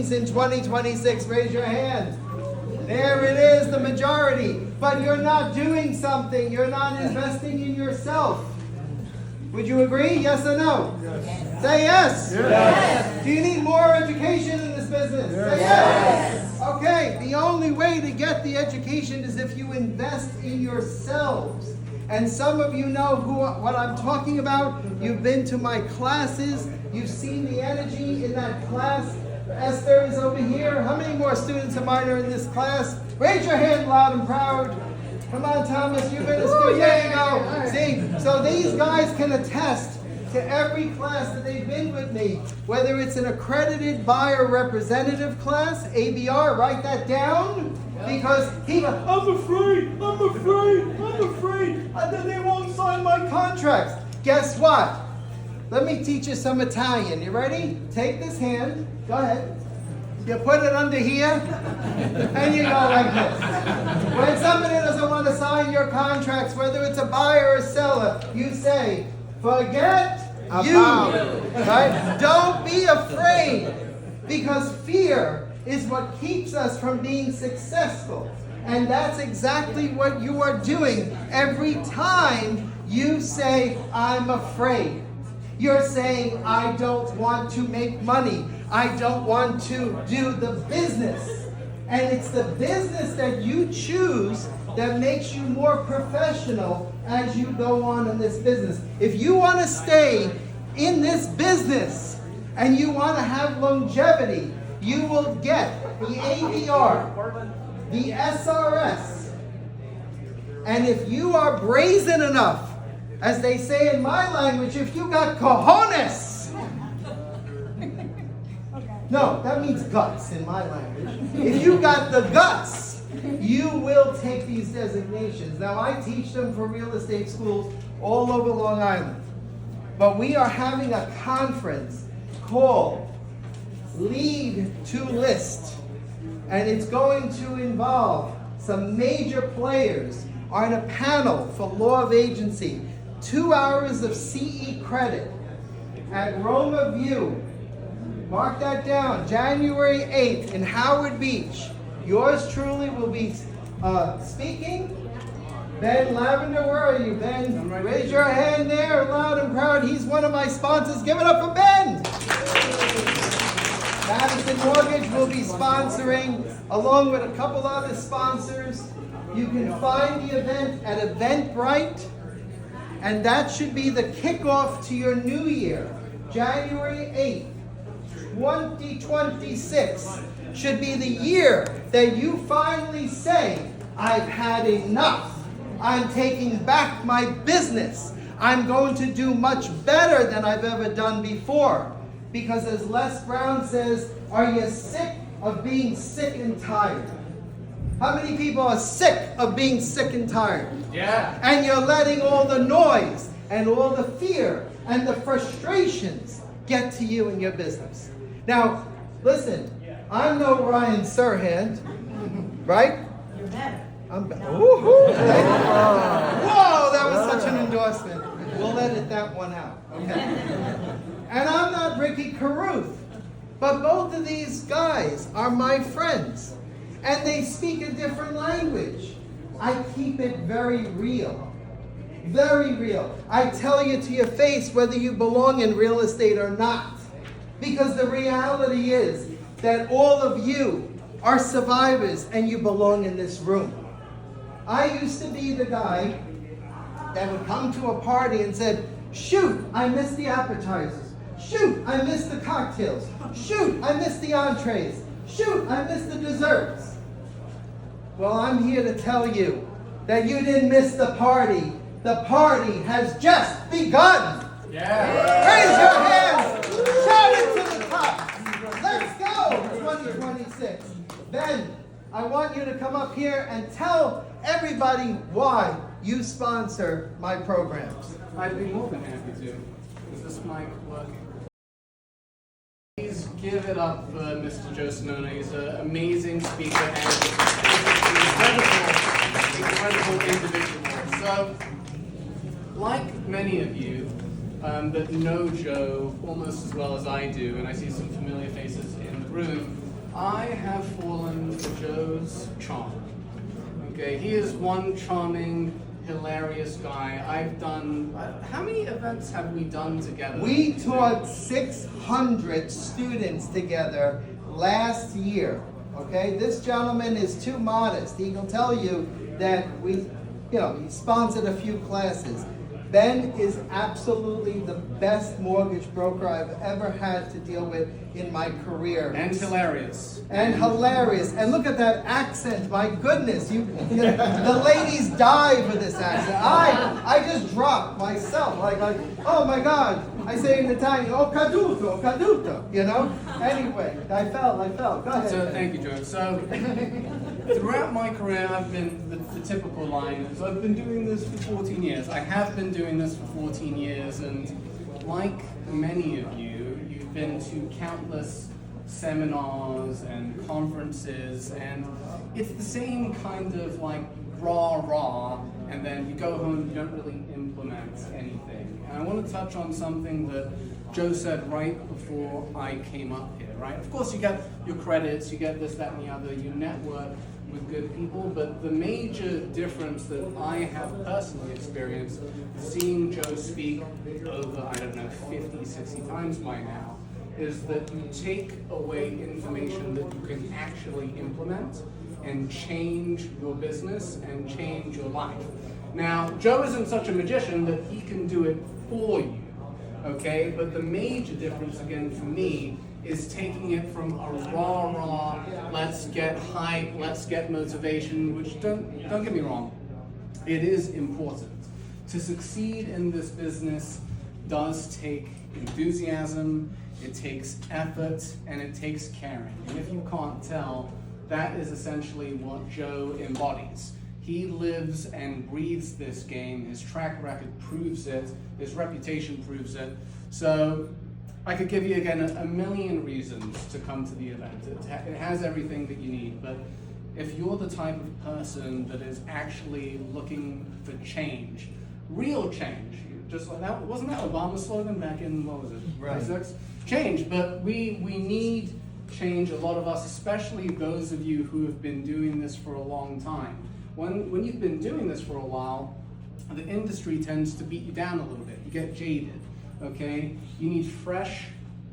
students in 2026? Raise your hand. There it is, the majority. But you're not doing something. You're not investing in yourself. Would you agree? Yes or no? Yes. Say yes. Yes. Do you need more education in this business? Yes. Say yes. Okay, the only way to get the education is if you invest in yourselves. And some of you know what I'm talking about. You've been to my classes. You've seen the energy in that class. Esther is over here. How many more students of mine are in this class? Raise your hand loud and proud. Come on, Thomas, you've been a student. There you go. See, so these guys can attest to every class that they've been with me, whether it's an accredited buyer representative class, ABR, write that down, because I'm afraid, that they won't sign my contracts. Guess what? Let me teach you some Italian. You ready? Take this hand. Go ahead. You put it under here, and you go like this. When somebody doesn't want to sign your contracts, whether it's a buyer or a seller, you say, forget you. Right? Don't be afraid, because fear is what keeps us from being successful. And that's exactly what you are doing every time you say, I'm afraid. You're saying, I don't want to make money. I don't want to do the business. And it's the business that you choose that makes you more professional as you go on in this business. If you want to stay in this business and you want to have longevity, you will get the ADR, the SRS. And if you are brazen enough, as they say in my language, if you got cojones. No, that means guts in my language. If you got the guts, you will take these designations. Now, I teach them for real estate schools all over Long Island. But we are having a conference called Lead to List. And it's going to involve some major players on a panel for law of agency. 2 hours of CE credit at Roma View. Mark that down. January 8th in Howard Beach. Yours truly will be speaking. Ben Lavender, where are you, Ben? Raise your hand there, loud and proud. He's one of my sponsors. Give it up for Ben. Madison Mortgage will be sponsoring, along with a couple other sponsors. You can find the event at Eventbrite. And that should be the kickoff to your new year. January 8th, 2026 should be the year that you finally say, I've had enough. I'm taking back my business. I'm going to do much better than I've ever done before. Because as Les Brown says, are you sick of being sick and tired? How many people are sick of being sick and tired? Yeah. And you're letting all the noise and all the fear and the frustrations get to you in your business. Now, listen, I'm no Ryan Serhant, right? You're better. I'm better. Whoa, that was such an endorsement. We'll edit that one out, okay? And I'm not Ricky Carruth, but both of these guys are my friends. And they speak a different language. I keep it very real. Very real. I tell you to your face whether you belong in real estate or not. Because the reality is that all of you are survivors and you belong in this room. I used to be the guy that would come to a party and said, shoot, I missed the appetizers. Shoot, I missed the cocktails. Shoot, I missed the entrees. Shoot, I missed the desserts. Well, I'm here to tell you that you didn't miss the party. The party has just begun. Yeah. Raise your hands. Shout it to the top. Let's go, 2026. Ben, I want you to come up here and tell everybody why you sponsor my programs. I'd be more than happy to. Is this mic working? Please give it up for Mr. Joe Sonona. He's an amazing speaker and incredible individual. So, like many of you that know Joe almost as well as I do, and I see some familiar faces in the room, I have fallen for Joe's charm. Okay, he is one charming, hilarious guy. I've done, how many events have we done together? We taught 600 students together last year. Okay, this gentleman is too modest. He will tell you that he sponsored a few classes. Ben is absolutely the best mortgage broker I've ever had to deal with in my career. And hilarious. And hilarious. And look at that accent. My goodness. The ladies die for this accent. I just dropped myself. Like, oh my God. I say in Italian, oh caduto, caduto. Anyway, I fell. Go ahead. So thank you, Joe. So throughout my career, I've been the typical line is I've been doing this for 14 years. I have been doing this for 14 years, and like many of you, you've been to countless seminars and conferences, and it's the same kind of like rah, and then you go home and you don't really implement anything. And I want to touch on something that Joe said right before I came up here, right? Of course, you get your credits, you get this, that, and the other, you network with good people, but the major difference that I have personally experienced seeing Joe speak over, 50, 60 times by now, is that you take away information that you can actually implement and change your business and change your life. Now, Joe isn't such a magician that he can do it for you, okay? But the major difference, again, for me, is taking it from a raw, let's get hype, let's get motivation, which don't get me wrong, it is important. To succeed in this business does take enthusiasm, it takes effort, and it takes caring. And if you can't tell, that is essentially what Joe embodies. He lives and breathes this game, his track record proves it, his reputation proves it. So I could give you again a million reasons to come to the event. It has everything that you need, but if you're the type of person that is actually looking for change, real change, just like that, wasn't that Obama's slogan back in, what was it, Right. 96? Change, but we need change, a lot of us, especially those of you who have been doing this for a long time. When you've been doing this for a while, the industry tends to beat you down a little bit. You get jaded, okay? You need fresh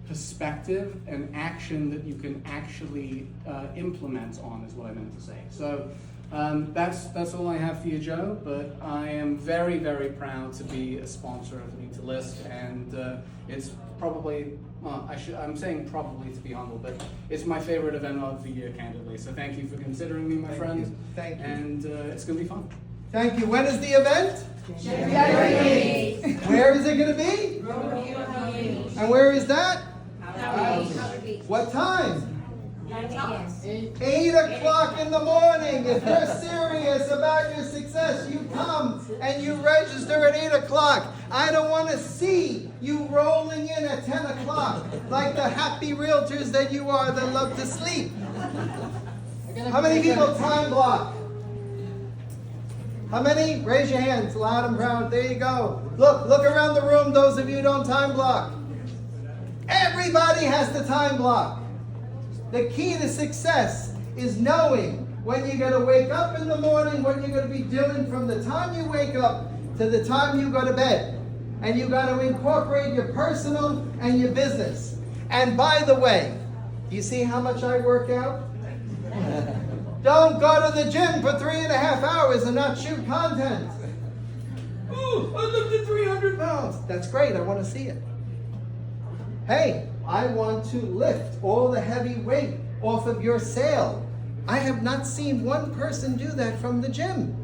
perspective and action that you can actually implement on, is what I meant to say. So that's all I have for you, Joe, but I am very, very proud to be a sponsor of Lead to List, and it's probably, well, I'm saying probably to be humble, but it's my favorite event of the year, candidly. So thank you for considering me, my friend. Thank you. And it's going to be fun. Thank you. When is the event? January 8th. Where is it going to be? And where is that? What time? 8 o'clock in the morning. If you're serious about your success, you come and you register at 8 o'clock. I don't want to see you rolling in at 10 o'clock like the happy realtors that you are that love to sleep. How many people time block? How many? Raise your hands, loud and proud. There you go. Look around the room, those of you who don't time block. Everybody has to time block. The key to success is knowing when you're going to wake up in the morning, what you're going to be doing from the time you wake up to the time you go to bed. And you got to incorporate your personal and your business. And by the way, do you see how much I work out? Don't go to the gym for 3.5 hours and not shoot content. Ooh, I lifted 300 pounds. That's great. I want to see it. Hey, I want to lift all the heavy weight off of your sale. I have not seen one person do that from the gym.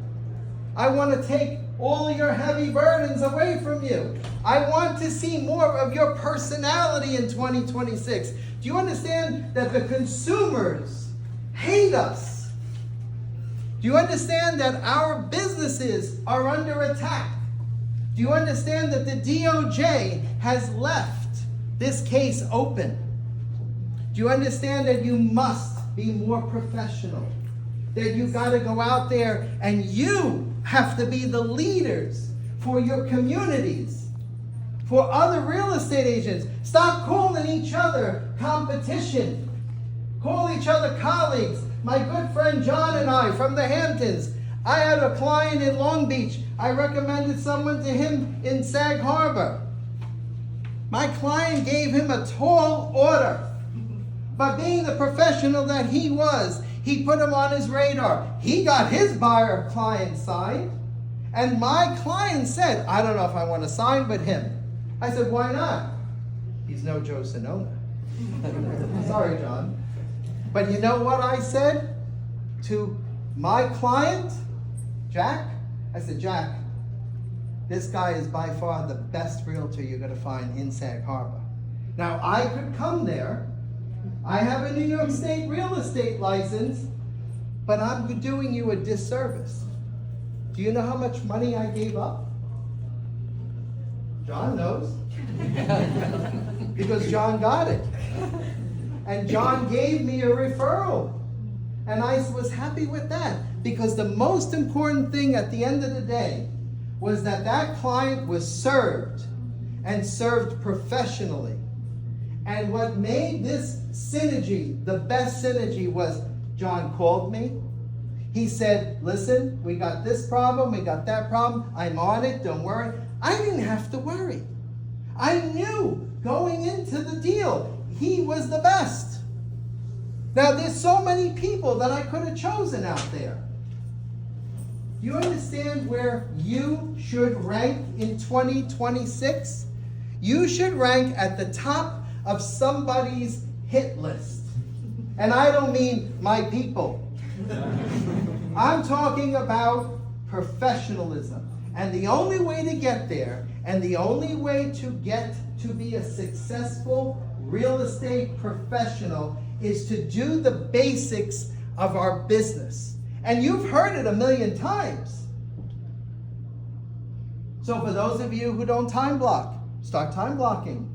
I want to take all of your heavy burdens away from you. I want to see more of your personality in 2026. Do you understand that the consumers hate us? Do you understand that our businesses are under attack? Do you understand that the DOJ has left this case open? Do you understand that you must be more professional? That you got to go out there and you have to be the leaders for your communities, for other real estate agents. Stop calling each other competition. call each other colleagues. My good friend John and I from the Hamptons. I had a client in Long Beach. I recommended someone to him in Sag Harbor. My client gave him a tall order. But being the professional that he was, he put him on his radar. He got his buyer client signed. And my client said, I don't know if I want to sign with him. I said, why not? He's no Joe Sonona. Sorry, John. But you know what I said to my client, Jack? I said, Jack, this guy is by far the best realtor you're going to find in Sag Harbor. Now, I could come there. I have a New York State real estate license, but I'm doing you a disservice. Do you know how much money I gave up? John knows. Because John got it. And John gave me a referral. And I was happy with that. Because the most important thing at the end of the day was that that client was served. And served professionally. And what made this synergy the best synergy was John called me. He said, listen, we got this problem, we got that problem. I'm on it, don't worry. I didn't have to worry. I knew going into the deal, he was the best. Now, there's so many people that I could have chosen out there. You understand where you should rank in 2026? You should rank at the top of somebody's hit list. And I don't mean my people. I'm talking about professionalism. And the only way to get there, and the only way to get to be a successful real estate professional is to do the basics of our business. And you've heard it a million times. So for those of you who don't time block, start time blocking.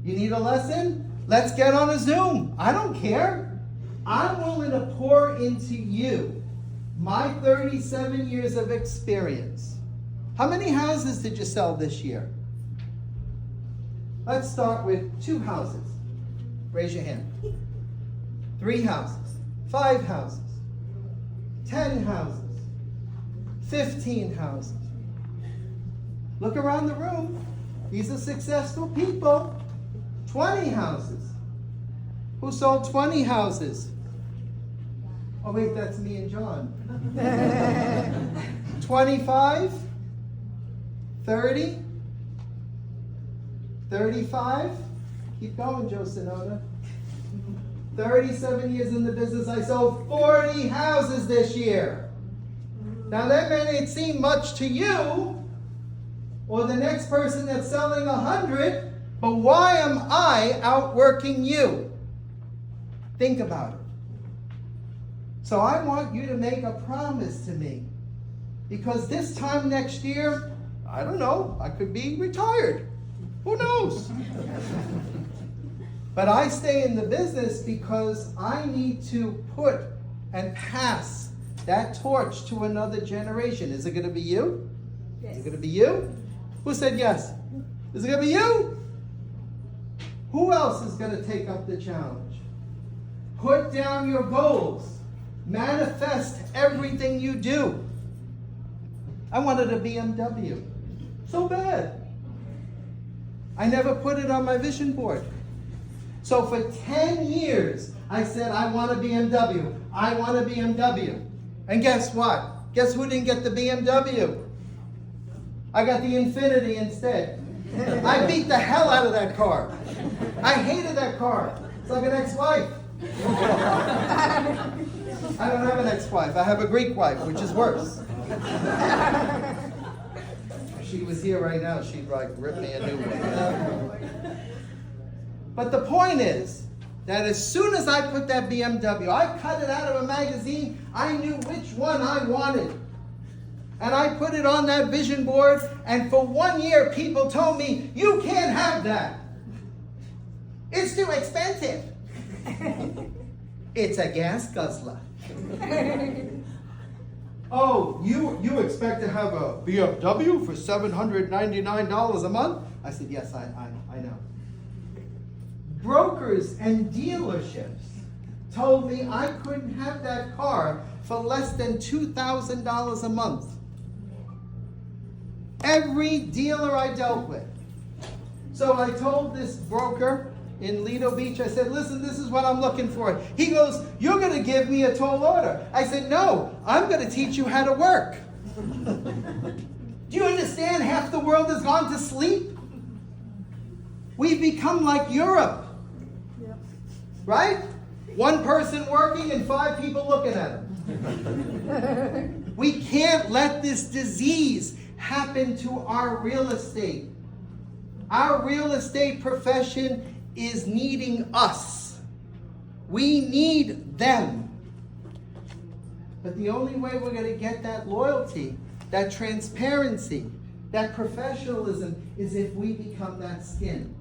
You need a lesson? Let's get on a Zoom. I don't care. I'm willing to pour into you my 37 years of experience. How many houses did you sell this year? Let's start with 2 houses. Raise your hand. 3 houses, 5 houses, 10 houses, 15 houses. Look around the room. These are successful people. 20 houses. Who sold 20 houses? Oh wait, that's me and John. 25? 30? 35? Keep going, Joe Sonona. 37 years in the business, I sold 40 houses this year. Now that may not seem much to you, or the next person that's selling 100, but why am I outworking you? Think about it. So I want you to make a promise to me, because this time next year, I don't know, I could be retired. Who knows? But I stay in the business because I need to put and pass that torch to another generation. Is it going to be you? Yes. Is it going to be you? Who said yes? Is it going to be you? Who else is going to take up the challenge? Put down your goals. Manifest everything you do. I wanted a BMW. So bad. I never put it on my vision board. So for 10 years, I said, I want a BMW. I want a BMW. And guess what? Guess who didn't get the BMW? I got the Infiniti instead. I beat the hell out of that car. I hated that car. It's like an ex-wife. I don't have an ex-wife. I have a Greek wife, which is worse. If she was here right now, she'd like rip me a new one. But the point is that as soon as I put that BMW, I cut it out of a magazine, I knew which one I wanted. And I put it on that vision board, and for 1 year, people told me, you can't have that. It's too expensive. It's a gas guzzler. Oh, you expect to have a BMW for $799 a month? I said, yes, I know. Brokers and dealerships told me I couldn't have that car for less than $2,000 a month. Every dealer I dealt with. So I told this broker in Lido Beach, I said, listen, this is what I'm looking for. He goes, you're going to give me a tall order. I said, no, I'm going to teach you how to work. Do you understand? Half the world has gone to sleep. We've become like Europe. Right? One person working and 5 people looking at him. We can't let this disease happen to our real estate. Our real estate profession is needing us. We need them. But the only way we're going to get that loyalty, that transparency, that professionalism is if we become that skin.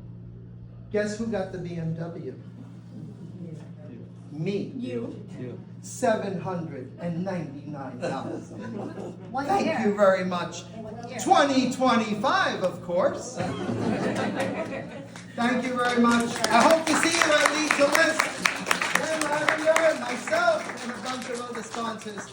Guess who got the BMW? Me. You. $799. One Thank year. you very much. 2025, of course. Thank you very much. I hope to see you at Lead to List. And Mariotte, myself, and a bunch of other sponsors.